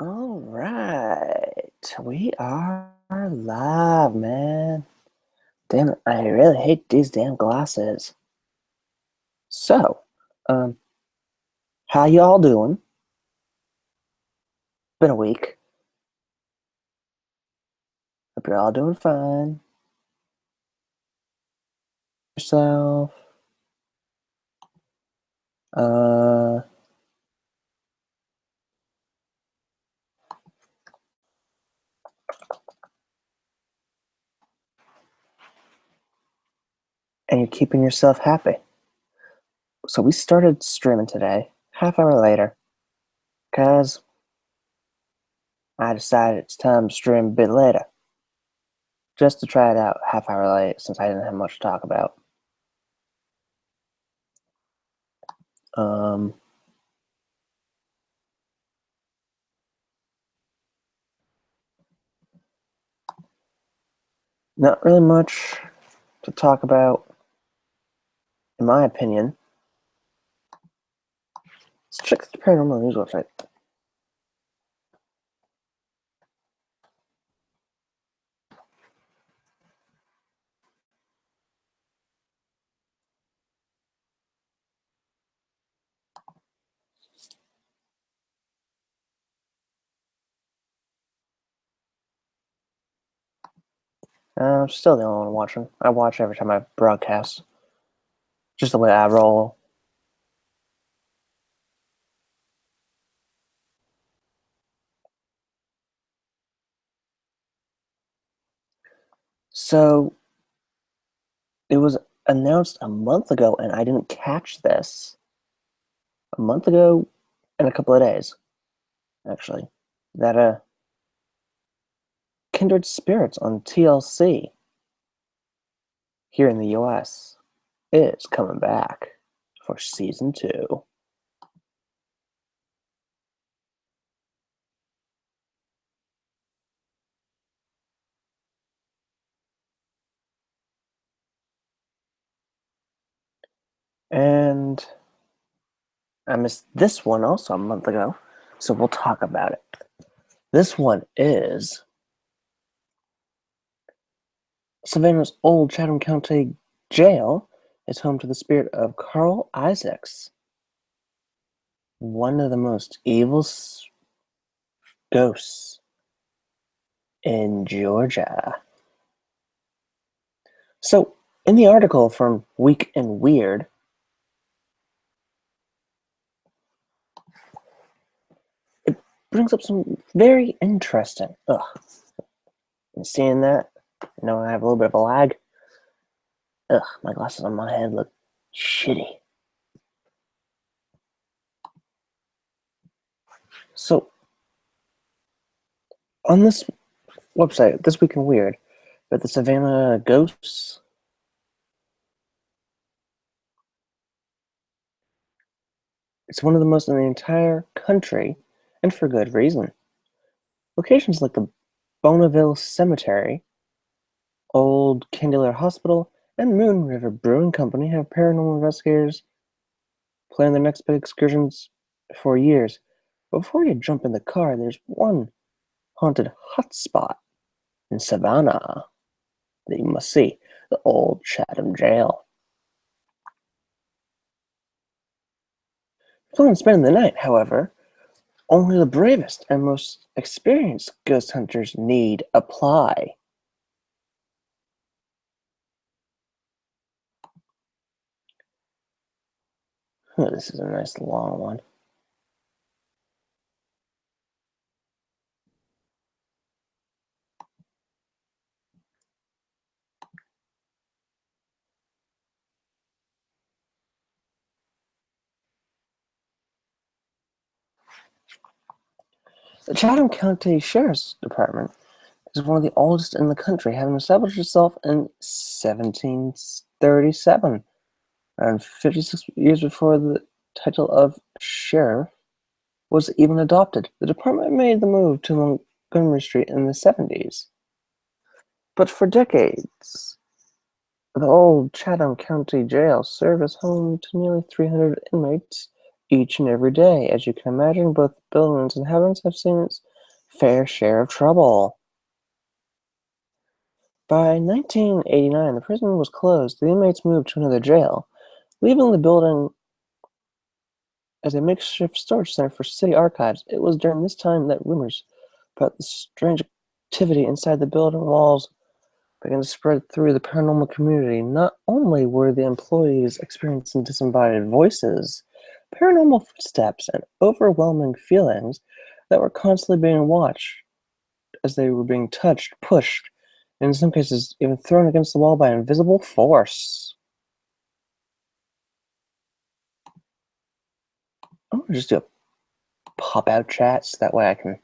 All right, we are live, man. Damn it, I really hate these damn glasses. So, um, how y'all doing? Been a week. Hope you're all doing fine. Yourself. Uh, and you're keeping yourself happy. So we started streaming today, half hour later, cause I decided it's time to stream a bit later, just to try it out half hour late since I didn't have much to talk about. Um, Not really much to talk about, in my opinion. Let's check the Paranormal News website. I'm still the only one watching. I watch every time I broadcast. Just the way I roll. So, it was announced a month ago, and I didn't catch this. A month ago, in a couple of days, actually, that Kindred Spirits on TLC here in the US is coming back for season 2. And I missed this one also a month ago, so we'll talk about it. This one is Savannah's old Chatham County Jail is home to the spirit of Carl Isaacs, one of the most evil ghosts in Georgia. So, in the article from Week and Weird, it brings up some very interesting. And seeing that, you know, I have a little bit of a lag. My glasses on my head look shitty. So, on this website, This Week in Weird, but the Savannah Ghosts, it's one of the most in the entire country, and for good reason. Locations like the Bonneville Cemetery, Old Candler Hospital, and Moon River Brewing Company have paranormal investigators plan their next big excursions for years. But before you jump in the car, there's one haunted hotspot in Savannah that you must see, the Old Chatham Jail. If you plan on spending the night, however, only the bravest and most experienced ghost hunters need apply. This is a nice long one. The Chatham County Sheriff's Department is one of the oldest in the country, having established itself in 1737, around 56 years before the title of sheriff was even adopted. The department made the move to Montgomery Street in the 70s. But for decades, the old Chatham County Jail served as home to nearly 300 inmates each and every day. As you can imagine, both the building's inhabitants have seen its fair share of trouble. By 1989, the prison was closed. The inmates moved to another jail, leaving the building as a makeshift storage center for city archives. It was during this time that rumors about the strange activity inside the building walls began to spread through the paranormal community. Not only were the employees experiencing disembodied voices, paranormal footsteps, and overwhelming feelings that were constantly being watched as they were being touched, pushed, and in some cases even thrown against the wall by invisible force. I'm gonna just do a pop out chat so that way I can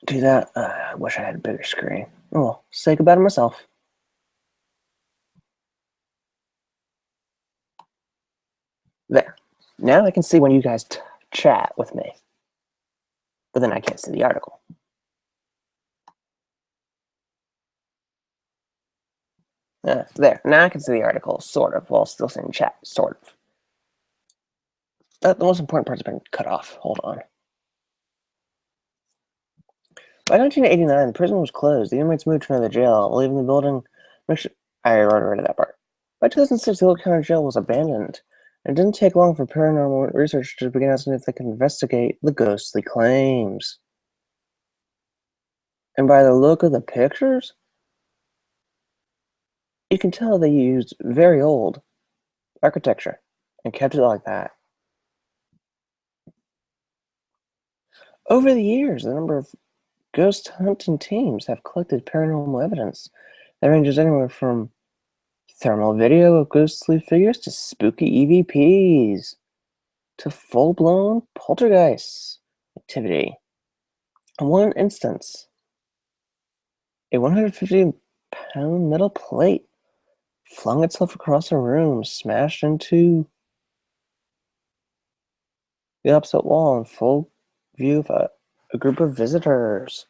do that. I wish I had a bigger screen. Oh well, say goodbye to myself. There. Now I can see when you guys chat with me, but then I can't see the article. There. Now I can see the article, sort of, while still seeing chat, sort of. The most important part's been cut off. Hold on. By 1989, the prison was closed. The inmates moved to another jail, leaving the building. I already read that part. By 2006, the old county jail was abandoned. It didn't take long for paranormal researchers to begin asking if they could investigate the ghostly claims. And by the look of the pictures, you can tell they used very old architecture and kept it like that. Over the years, the number of ghost hunting teams have collected paranormal evidence that ranges anywhere from thermal video of ghostly figures to spooky EVPs to full-blown poltergeist activity. In one instance, a 150-pound metal plate flung itself across a room, smashed into the opposite wall in full view of a group of visitors.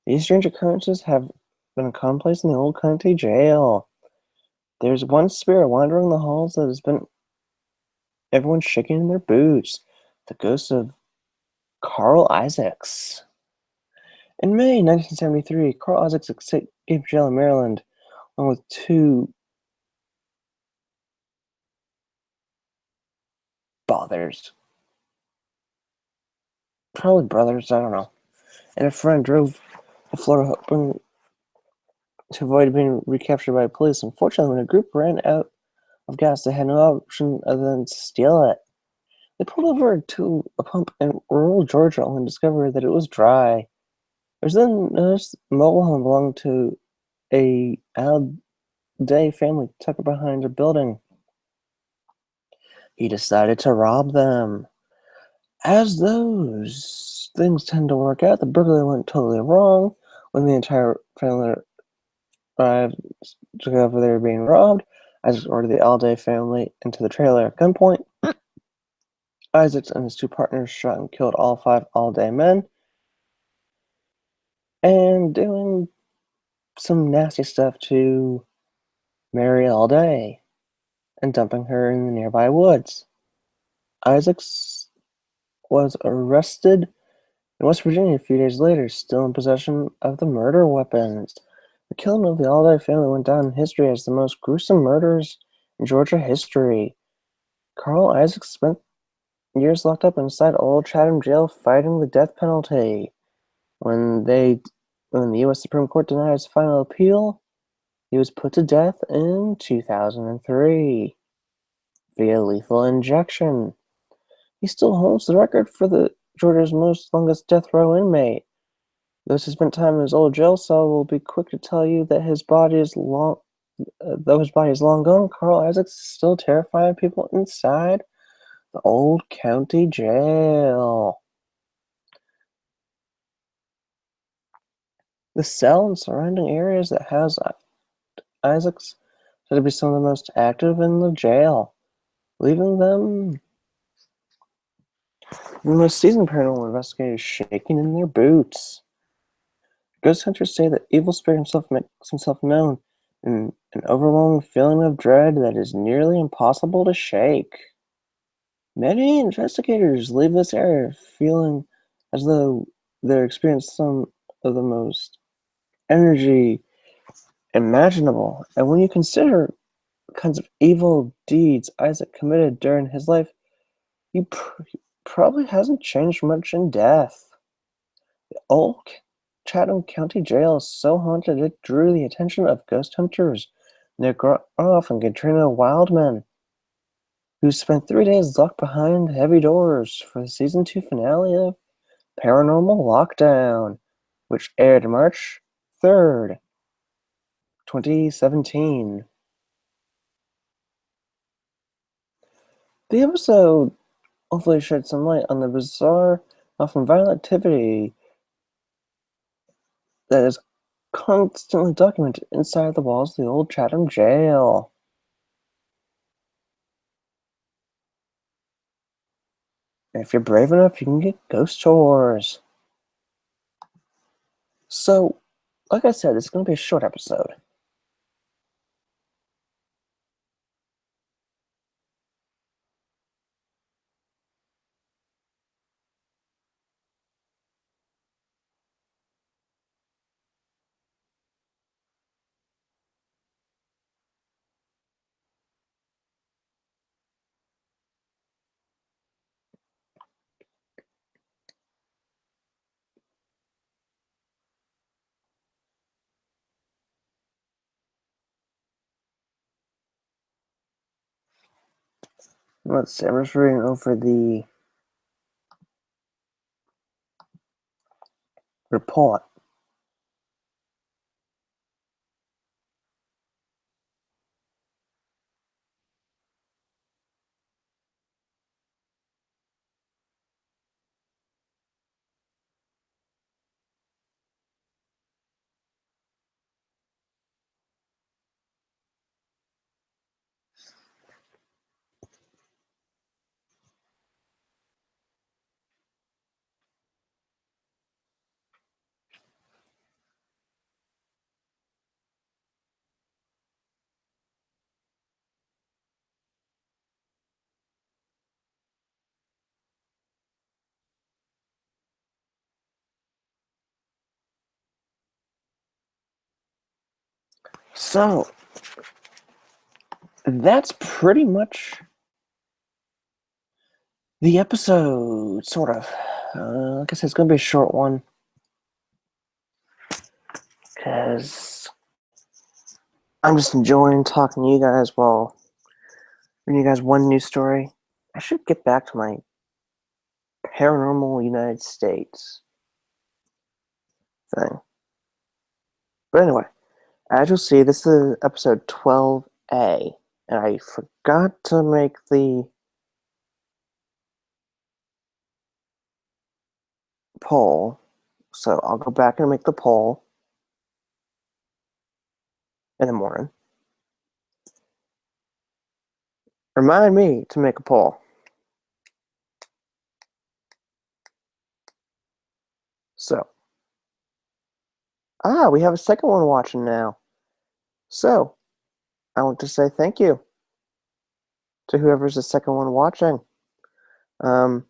These strange occurrences have been commonplace in the old county jail. There's one spirit wandering the halls that has been everyone shaking in their boots. The ghost of Carl Isaacs. In May 1973, Carl Isaacs escaped jail in Maryland along with two probably brothers, I don't know, and a friend drove to Florida hoping to avoid being recaptured by police. Unfortunately, when the group ran out of gas, they had no option other than to steal it. They pulled over to a pump in rural Georgia only to discover that it was dry. It was then noticed the mobile home belonged to a Al Day family tucked behind a building. He decided to rob them. As those things tend to work out, the burglary went totally wrong. When the entire family arrived to discover they were being robbed, Isaac ordered the Alday family into the trailer at gunpoint. Isaacs and his two partners shot and killed all 5 Alday men, and doing some nasty stuff to Mary Alday and dumping her in the nearby woods. Isaacs was arrested in West Virginia a few days later, still in possession of the murder weapons. The killing of the Alday family went down in history as the most gruesome murders in Georgia history. Carl Isaacs spent years locked up inside Old Chatham Jail fighting the death penalty. When the U.S. Supreme Court denied his final appeal, he was put to death in 2003 via lethal injection. He still holds the record for Georgia's longest death row inmate. Those who spent time in his old jail cell will be quick to tell you that his body is long. Though his body is long gone, Carl Isaacs is still terrifying people inside the old county jail. The cell and surrounding areas that house Isaacs said to be some of the most active in the jail, leaving them the most seasoned paranormal investigators shaking in their boots. Ghost hunters say that evil spirit himself makes himself known an overwhelming feeling of dread that is nearly impossible to shake. Many investigators leave this area feeling as though they're experiencing some of the most energy imaginable. And when you consider the kinds of evil deeds Isaac committed during his life, he probably hasn't changed much in death. The old Chatham County Jail is so haunted it drew the attention of ghost hunters Nick Groff and Katrina Wildman, who spent 3 days locked behind heavy doors for the season 2 finale of Paranormal Lockdown, which aired March 3rd, 2017. The episode hopefully shed some light on the bizarre, often violent activity that is constantly documented inside the walls of the old Chatham jail. And if you're brave enough, you can get ghost tours. So, like I said, it's going to be a short episode. Let's see, I'm just reading over the report. So, that's pretty much the episode, sort of. Like I said, it's going to be a short one. Because I'm just enjoying talking to you guys while bringing you guys one news story. I should get back to my Paranormal United States thing. But anyway, as you'll see, this is episode 12A. And I forgot to make the poll. So I'll go back and make the poll in the morning. Remind me to make a poll. So, we have a second one watching now. So, I want to say thank you to whoever's the second one watching. Um,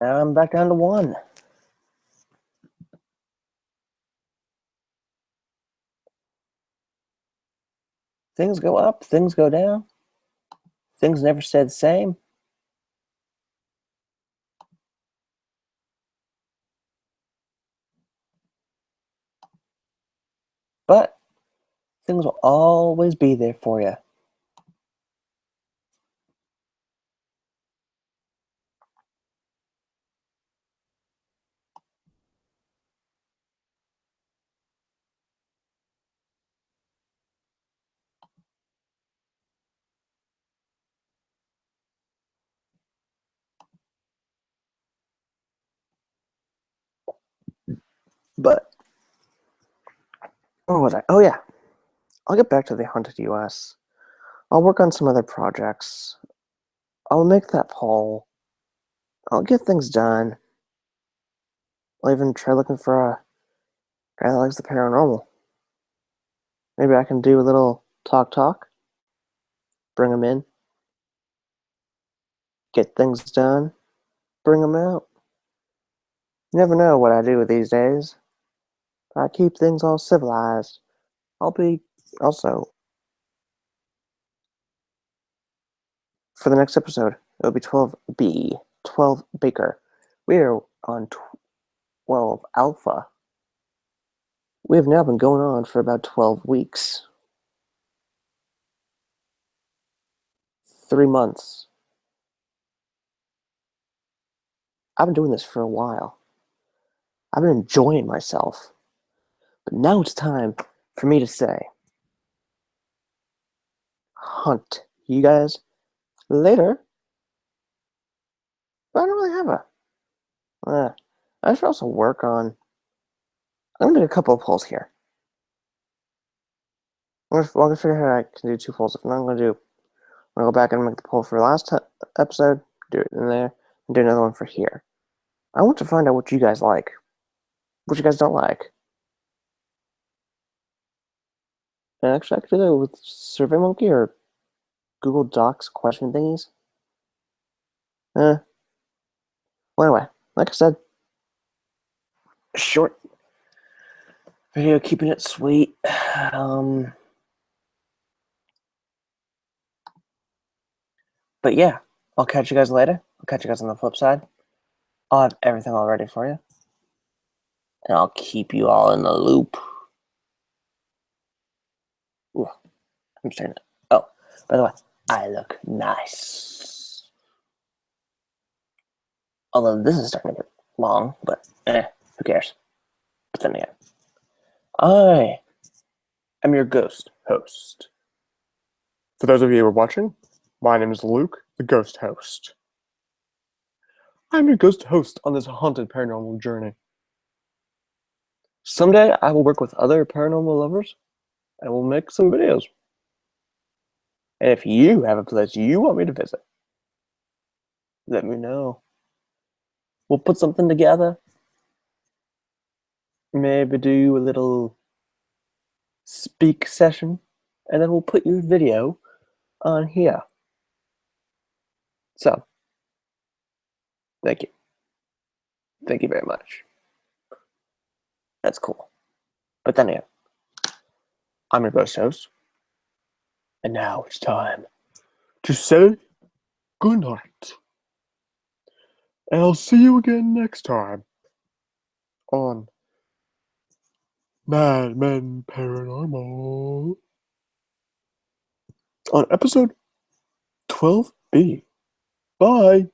Now I'm back down to one. Things go up, things go down. Things never stay the same. But things will always be there for you. But Where was I? Oh, yeah. I'll get back to the Haunted US. I'll work on some other projects. I'll make that poll. I'll get things done. I'll even try looking for a guy that likes the paranormal. Maybe I can do a little talk, bring him in, get things done, bring him out. You never know what I do these days. I keep things all civilized. I'll be also, for the next episode, it'll be 12B, 12 Baker. We're on 12 Alpha. We have now been going on for about 12 weeks. 3 months. I've been doing this for a while. I've been enjoying myself. But now it's time for me to say, hunt you guys later. But I don't really have a. I should also work on. I'm gonna make a couple of polls here. I'm gonna figure out how I can do 2 polls. If not, I'm gonna go back and make the poll for last episode, do it in there, and do another one for here. I want to find out what you guys like, what you guys don't like. And actually, I could do that with SurveyMonkey or Google Docs question thingies. Well, anyway, like I said, short video, keeping it sweet. But yeah, I'll catch you guys later. I'll catch you guys on the flip side. I'll have everything all ready for you. And I'll keep you all in the loop. Ooh, I'm just saying it. Oh, by the way, I look nice. Although this is starting to get long, but who cares? But then again, I am your ghost host. For those of you who are watching, my name is Luke, the ghost host. I'm your ghost host on this haunted paranormal journey. Someday I will work with other paranormal lovers and we'll make some videos. And if you have a place you want me to visit, let me know. We'll put something together. Maybe do a little speak session, and then we'll put your video on here. So, thank you. Thank you very much. That's cool. But then again, I'm your ghost host, and now it's time to say goodnight. And I'll see you again next time on Mad Men Paranormal on episode 12B. Bye.